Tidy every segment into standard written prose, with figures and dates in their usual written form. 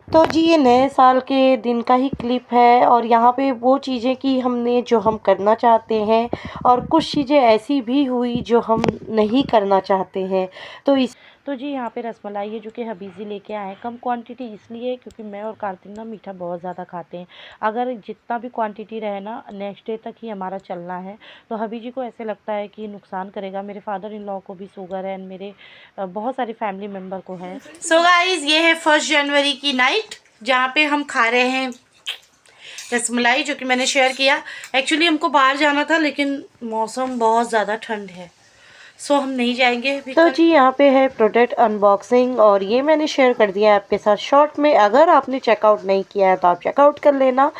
तो जी ये नए साल के दिन का ही क्लिप है और यहाँ पे वो चीज़ें की हमने जो हम करना चाहते हैं और कुछ चीज़ें ऐसी भी हुई जो हम नहीं करना चाहते हैं। तो जी यहाँ पे रसमलाई है जो कि हबीज़ी लेके आए हैं। कम क्वांटिटी इसलिए क्योंकि मैं और कार्तिक ना मीठा बहुत ज़्यादा खाते हैं। अगर जितना भी क्वांटिटी रहे ना नेक्स्ट डे तक ही हमारा चलना है। तो हबी जी को ऐसे लगता है कि नुकसान करेगा। मेरे फादर इन लॉ को भी शुगर है एंड मेरे बहुत सारे फैमिली मेम्बर को है। सो गाइज ये है 1 जनवरी की नाइट जहाँ पे हम खा रहे हैं रसमलाई जो कि मैंने शेयर किया। एक्चुअली हमको बाहर जाना था लेकिन मौसम बहुत ज़्यादा ठंड है, सो हम नहीं जाएंगे। तो जी यहाँ पे है प्रोडक्ट अनबॉक्सिंग और ये मैंने शेयर कर दिया है आपके साथ शॉर्ट में। अगर आपने चेकआउट नहीं किया है तो आप चेकआउट कर लेना।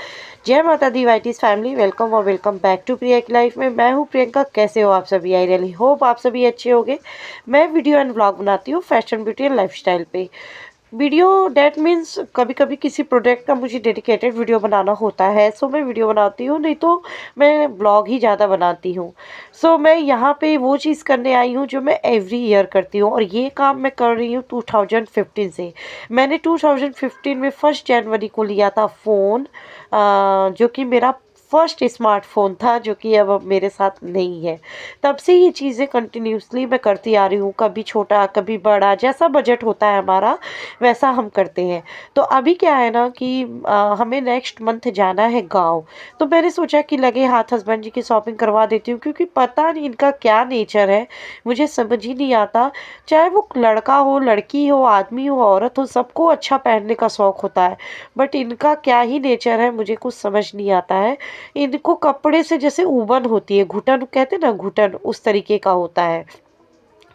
जय माता दी वाइटीज फैमिली, वेलकम और वेलकम बैक टू प्रिया की लाइफ में। मैं हूँ प्रियंका। कैसे हो आप सभी? आई रियली होप आप सभी अच्छे होंगे। मैं वीडियो एंड व्लॉग बनाती हूँ फैशन ब्यूटी एंड लाइफस्टाइल पे। वीडियो डैट मीन्स कभी कभी किसी प्रोडक्ट का मुझे डेडिकेटेड वीडियो बनाना होता है, सो मैं वीडियो बनाती हूँ, नहीं तो मैं ब्लॉग ही ज़्यादा बनाती हूँ। सो मैं यहाँ पे वो चीज़ करने आई हूँ जो मैं एवरी ईयर करती हूँ और ये काम मैं कर रही हूँ 2015 से। मैंने 2015 में 1 जनवरी को लिया था फ़ोन, जो कि मेरा फर्स्ट स्मार्टफोन था, जो कि अब मेरे साथ नहीं है। तब से ये चीज़ें कंटिन्यूसली मैं करती आ रही हूँ, कभी छोटा कभी बड़ा, जैसा बजट होता है हमारा वैसा हम करते हैं। तो अभी क्या है ना कि हमें नेक्स्ट मंथ जाना है गाँव। तो मैंने सोचा कि लगे हाथ हस्बैंड जी की शॉपिंग करवा देती हूँ, क्योंकि पता नहीं इनका क्या नेचर है, मुझे समझ ही नहीं आता। चाहे वो लड़का हो, लड़की हो, आदमी हो, औरत हो, सबको अच्छा पहनने का शौक होता है। बट इनका क्या ही नेचर है मुझे कुछ समझ नहीं आता है। इनको कपड़े से जैसे ऊबन होती है, घुटन कहते हैं ना, घुटन उस तरीके का होता है।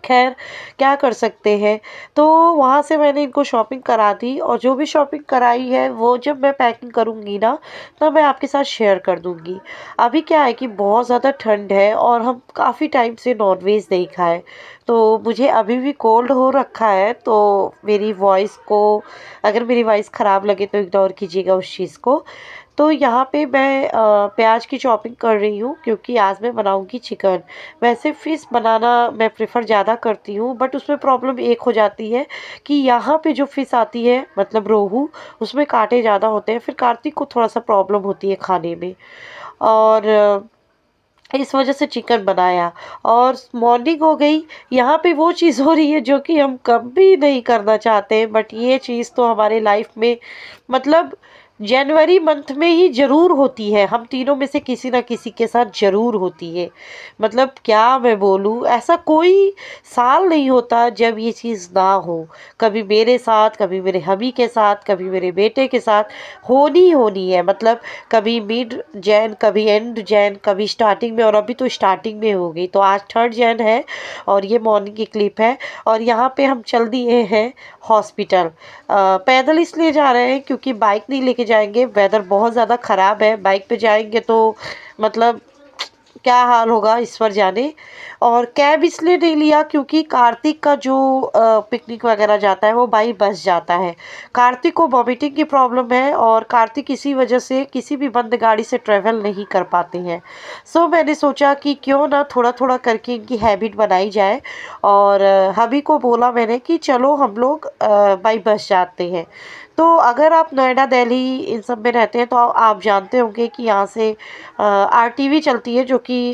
खैर क्या कर सकते हैं। तो वहाँ से मैंने इनको शॉपिंग करा दी और जो भी शॉपिंग कराई है वो जब मैं पैकिंग करूँगी ना तब मैं आपके साथ शेयर कर दूँगी। अभी क्या है कि बहुत ज़्यादा ठंड है और हम काफ़ी टाइम से नॉनवेज नहीं खाए, तो मुझे अभी भी कोल्ड हो रखा है। तो मेरी वॉइस को, अगर मेरी वॉइस ख़राब लगे तो इग्नोर कीजिएगा उस चीज़ को। तो यहाँ पे मैं प्याज की चॉपिंग कर रही हूँ क्योंकि आज मैं बनाऊँगी चिकन। वैसे फ़िश बनाना मैं प्रेफर ज़्यादा करती हूँ, बट उसमें प्रॉब्लम एक हो जाती है कि यहाँ पे जो फ़िश आती है मतलब रोहू, उसमें कांटे ज़्यादा होते हैं। फिर कार्तिक को थोड़ा सा प्रॉब्लम होती है खाने में, और इस वजह से चिकन बनाया। और मॉर्निंग हो गई, यहाँ पे वो चीज़ हो रही है जो कि हम कभी नहीं करना चाहते, बट ये चीज़ तो हमारे लाइफ में मतलब जनवरी मंथ में ही ज़रूर होती है। हम तीनों में से किसी ना किसी के साथ ज़रूर होती है। मतलब क्या मैं बोलूँ, ऐसा कोई साल नहीं होता जब ये चीज़ ना हो। कभी मेरे साथ, कभी मेरे हबी के साथ, कभी मेरे बेटे के साथ होनी ही होनी है। मतलब कभी मिड जैन, कभी एंड जैन, कभी स्टार्टिंग में, और अभी तो स्टार्टिंग में हो गई। तो आज 3 जैन है और ये मॉर्निंग की क्लिप है। और यहाँ पे हम चल दिए हैं हॉस्पिटल। पैदल इसलिए जा रहे हैं क्योंकि बाइक नहीं लेके जाएंगे, वेदर बहुत ज़्यादा ख़राब है। बाइक पे जाएंगे तो मतलब क्या हाल होगा ईश्वर जाने। और कैब इसलिए नहीं लिया क्योंकि कार्तिक का जो पिकनिक वगैरह जाता है वो बाई बस जाता है। कार्तिक को वॉमिटिंग की प्रॉब्लम है और कार्तिक इसी वजह से किसी भी बंद गाड़ी से ट्रैवल नहीं कर पाते हैं। सो मैंने सोचा कि क्यों ना थोड़ा थोड़ा करके इनकी हैबिट बनाई जाए। और हबी को बोला मैंने कि चलो हम लोग बाई बस जाते हैं। तो अगर आप नोएडा, दिल्ली इन सब में रहते हैं तो आप जानते होंगे कि यहाँ से आरटीवी चलती है, जो कि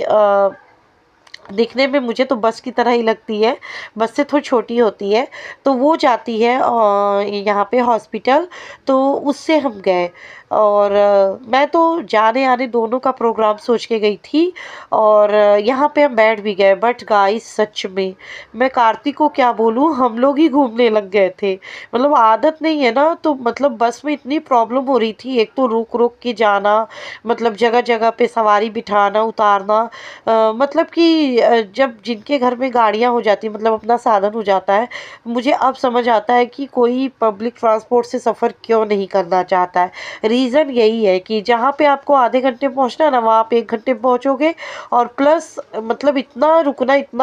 दिखने में मुझे तो बस की तरह ही लगती है, बस से थोड़ी छोटी होती है। तो वो जाती है यहाँ पे हॉस्पिटल। तो उससे हम गए और मैं तो जाने आने दोनों का प्रोग्राम सोच के गई थी। और यहाँ पे हम बैठ भी गए, बट गाइस सच में मैं कार्तिक को क्या बोलूँ, हम लोग ही घूमने लग गए थे। मतलब आदत नहीं है ना, तो मतलब बस में इतनी प्रॉब्लम हो रही थी। एक तो रुक रुक के जाना, मतलब जगह जगह पे सवारी बिठाना उतारना। मतलब कि जब जिनके घर में गाड़ियाँ हो जाती हैं, मतलब अपना साधन हो जाता है, मुझे अब समझ आता है कि कोई पब्लिक ट्रांसपोर्ट से सफ़र क्यों नहीं करना चाहता है। रीज़न यही है कि जहाँ पे आपको आधे घंटे पहुँचना है ना, वहाँ आप 1 घंटे पहुँचोगे। और प्लस मतलब इतना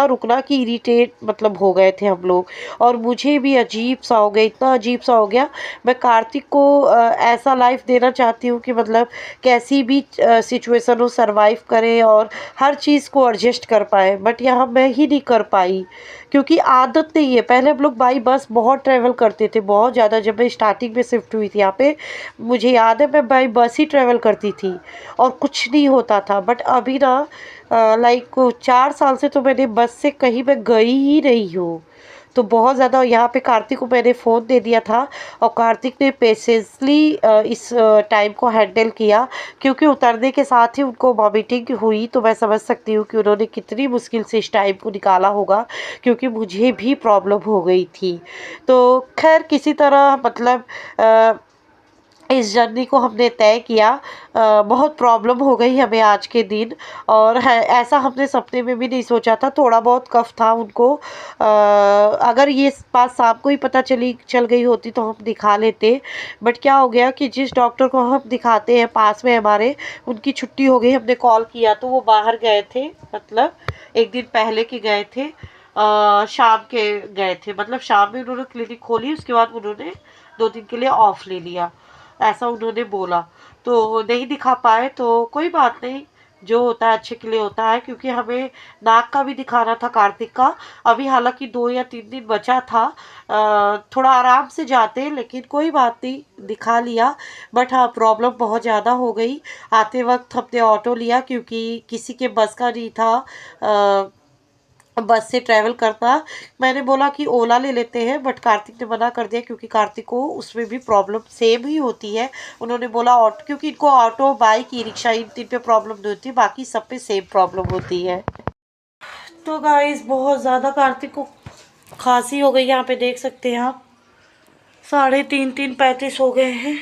रुकना कि इरिटेट मतलब हो गए थे हम लोग। और मुझे भी अजीब सा हो गया, इतना अजीब सा हो गया। मैं कार्तिक को ऐसा लाइफ देना चाहती हूँ कि मतलब कैसी भी सिचुएशन हो सर्वाइव करे और हर चीज़ को एडजस्ट कर पाए, बट यहाँ मैं ही नहीं कर पाई क्योंकि आदत नहीं है। पहले हम लोग बाई बस बहुत ट्रैवल करते थे, बहुत ज़्यादा। जब मैं स्टार्टिंग में शिफ्ट हुई थी यहाँ पे, मुझे याद है मैं बाई बस ही ट्रैवल करती थी और कुछ नहीं होता था। बट अभी ना लाइक 4 साल से तो मैंने बस से कहीं मैं गई ही नहीं हूँ। तो बहुत ज़्यादा यहाँ पे कार्तिक को मैंने फ़ोन दे दिया था और कार्तिक ने पेशेंसली इस टाइम को हैंडल किया, क्योंकि उतरने के साथ ही उनको वॉमिटिंग हुई। तो मैं समझ सकती हूँ कि उन्होंने कितनी मुश्किल से इस टाइम को निकाला होगा, क्योंकि मुझे भी प्रॉब्लम हो गई थी। तो खैर किसी तरह मतलब इस जर्नी को हमने तय किया। बहुत प्रॉब्लम हो गई हमें आज के दिन। और है ऐसा हमने सपने में भी नहीं सोचा था। थोड़ा बहुत कफ था उनको। अगर ये बात शाम को ही पता चल गई होती तो हम दिखा लेते। बट क्या हो गया कि जिस डॉक्टर को हम दिखाते हैं पास में हमारे, उनकी छुट्टी हो गई। हमने कॉल किया तो वो बाहर गए थे, मतलब एक दिन पहले के गए थे। शाम के गए थे, मतलब शाम में उन्होंने क्लिनिक खोली, उसके बाद उन्होंने 2 दिन के लिए ऑफ ले लिया, ऐसा उन्होंने बोला। तो नहीं दिखा पाए तो कोई बात नहीं, जो होता है अच्छे के लिए होता है। क्योंकि हमें नाक का भी दिखाना था कार्तिक का। अभी हालांकि 2 या 3 दिन बचा था। थोड़ा आराम से जाते, लेकिन कोई बात नहीं, दिखा लिया। बट हाँ, प्रॉब्लम बहुत ज़्यादा हो गई। आते वक्त हमने ऑटो लिया क्योंकि किसी के बस का नहीं था बस से ट्रैवल करना। मैंने बोला कि ओला ले लेते हैं, बट कार्तिक ने मना कर दिया क्योंकि कार्तिक को उसमें भी प्रॉब्लम सेम ही होती है। उन्होंने बोला ऑटो, क्योंकि इनको ऑटो बाइक ई रिक्शा इन तीन पे प्रॉब्लम नहीं होती, बाकी सब पे सेम प्रॉब्लम होती है। तो गाइस बहुत ज़्यादा कार्तिक को खांसी हो गई, यहाँ पे देख सकते हैं आप। 3:35 हो गए हैं।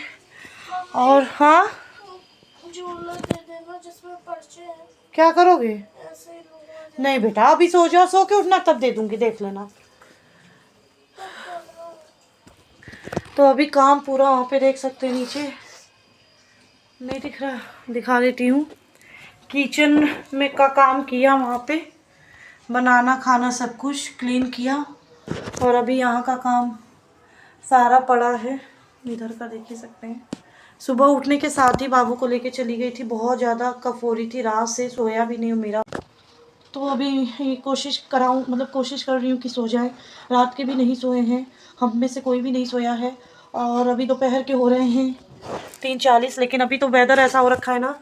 और हाँ, झूला दे देना जिसमें पर्चे हैं। क्या करोगे? ऐसे ही लूंगा। नहीं बेटा, अभी सो जाओ, सो के उठना तब दे दूंगी, देख लेना। तो अभी काम पूरा, वहाँ पे देख सकते हैं नीचे नहीं दिख रहा, दिखा देती हूँ। किचन में का काम किया, वहाँ पे बनाना खाना सब कुछ क्लीन किया। और अभी यहाँ का काम सारा पड़ा है, इधर का देख ही सकते हैं। सुबह उठने के साथ ही बाबू को लेके चली गई थी, बहुत ज़्यादा कफ हो रही थी, रात से सोया भी नहीं हूँ मेरा। तो अभी कोशिश कर रही हूँ कि सो जाए। रात के भी नहीं सोए हैं, हम में से कोई भी नहीं सोया है। और अभी दोपहर के हो रहे हैं 3:40, लेकिन अभी तो वेदर ऐसा हो रखा है ना,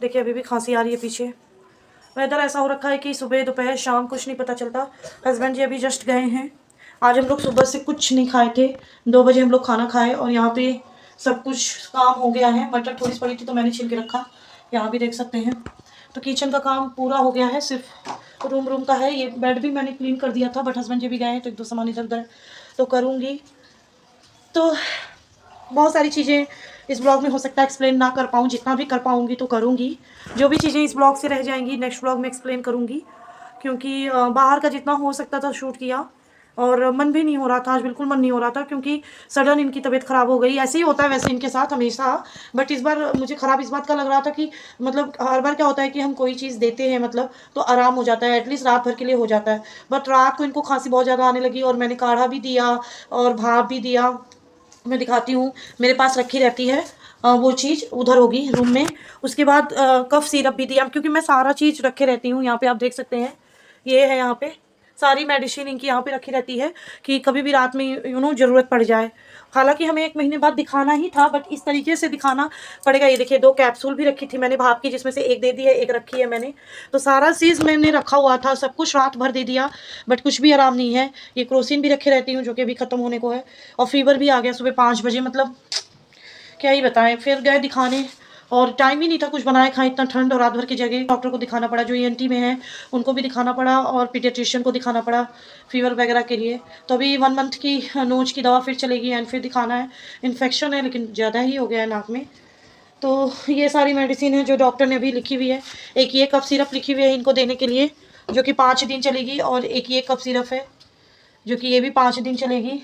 देखिए अभी भी खांसी आ रही है पीछे। वेदर ऐसा हो रखा है कि सुबह दोपहर शाम कुछ नहीं पता चलता। हस्बैंड जी अभी जस्ट गए हैं। आज हम लोग सुबह से कुछ नहीं खाए थे, 2 बजे हम लोग खाना खाए और यहाँ पे सब कुछ काम हो गया है। मटर थोड़ी सी पड़ी थी तो मैंने छील के रखा, यहाँ भी देख सकते हैं। तो किचन का काम पूरा हो गया है, सिर्फ रूम का है। ये बेड भी मैंने क्लीन कर दिया था, बट हस्बैंड जी भी गए हैं तो 1-2 सामान इधर उधर तो करूँगी। तो बहुत सारी चीज़ें इस ब्लॉग में हो सकता है एक्सप्लेन ना कर पाऊँ, जितना भी कर पाऊँगी तो करूँगी। जो भी चीज़ें इस ब्लॉग से रह जाएंगी नेक्स्ट ब्लॉग में एक्सप्लेन करूँगी, क्योंकि बाहर का जितना हो सकता था शूट किया। और मन भी नहीं हो रहा था, आज बिल्कुल मन नहीं हो रहा था, क्योंकि सडन इनकी तबीयत ख़राब हो गई। ऐसे ही होता है वैसे इनके साथ हमेशा, बट इस बार मुझे ख़राब इस बात का लग रहा था कि मतलब हर बार क्या होता है कि हम कोई चीज़ देते हैं मतलब तो आराम हो जाता है, एटलीस्ट रात भर के लिए हो जाता है। बट रात को इनको खांसी बहुत ज़्यादा आने लगी और मैंने काढ़ा भी दिया और भाप भी दिया। मैं दिखाती हूँ, मेरे पास रखी रहती है वो चीज़, उधर होगी रूम में। उसके बाद कफ सिरप भी दिया, क्योंकि मैं सारा चीज़ रखे रहती हूँ। यहाँ पे आप देख सकते हैं, ये है यहाँ पे सारी मेडिसिन इनकी यहाँ पे रखी रहती है कि कभी भी रात में ज़रूरत पड़ जाए। हालांकि हमें 1 महीने बाद दिखाना ही था, बट इस तरीके से दिखाना पड़ेगा। ये देखिए 2 कैप्सूल भी रखी थी मैंने भाप की, जिसमें से एक दे दी है, एक रखी है मैंने। तो सारा चीज़ मैंने रखा हुआ था, सब कुछ रात भर दे दिया, बट कुछ भी आराम नहीं है। ये क्रोसिन भी रखे रहती हूँ जो कि अभी ख़त्म होने को है। और फीवर भी आ गया सुबह 5 बजे, मतलब क्या ही बताएं। फिर गए दिखाने और टाइम ही नहीं था कुछ बनाए खाएं, इतना ठंड, और रात भर की जगह डॉक्टर को दिखाना पड़ा जो ENT में है, उनको भी दिखाना पड़ा और पीडियाट्रिशियन को दिखाना पड़ा फीवर वगैरह के लिए। तो अभी 1 मंथ की नोज की दवा फिर चलेगी एंड फिर दिखाना है। इन्फेक्शन है लेकिन ज़्यादा ही हो गया है नाक में। तो ये सारी मेडिसिन है जो डॉक्टर ने अभी लिखी हुई है। एक ये कफ सिरप लिखी हुई है इनको देने के लिए, जो कि 5 दिन चलेगी, और एक ये कफ सिरप है जो कि ये भी 5 दिन चलेगी।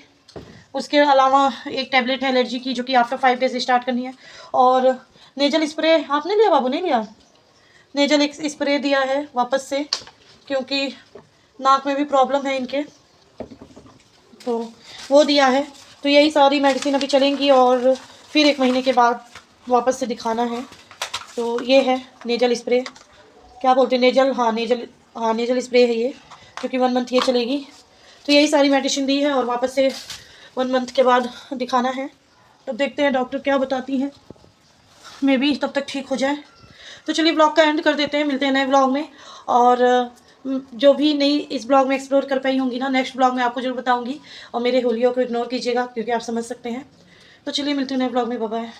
उसके अलावा एक टैबलेट है एलर्जी की जो कि आफ्टर 5 डेज स्टार्ट करनी है। और नेजल स्प्रे आपने लिया बाबू, नहीं लिया? नेजल एक स्प्रे दिया है वापस से, क्योंकि नाक में भी प्रॉब्लम है इनके, तो वो दिया है। तो यही सारी मेडिसिन अभी चलेंगी और फिर 1 महीने के बाद वापस से दिखाना है। तो ये है नेजल स्प्रे, क्या बोलते हैं, नेजल, हाँ नेजल स्प्रे है ये, क्योंकि 1 मंथ ये चलेगी। तो यही सारी मेडिसिन दी है और वापस से 1 मंथ के बाद दिखाना है। तब देखते हैं डॉक्टर क्या बताती हैं, मे बी तब तक ठीक हो जाए। तो चलिए ब्लॉग का एंड कर देते हैं, मिलते हैं नए ब्लॉग में। और जो भी नई इस ब्लॉग में एक्सप्लोर कर पाई होंगी ना, नेक्स्ट ब्लॉग में आपको जरूर बताऊंगी। और मेरे होलियो को इग्नोर कीजिएगा क्योंकि आप समझ सकते हैं। तो चलिए मिलते हैं नए ब्लॉग में, बाय बाय।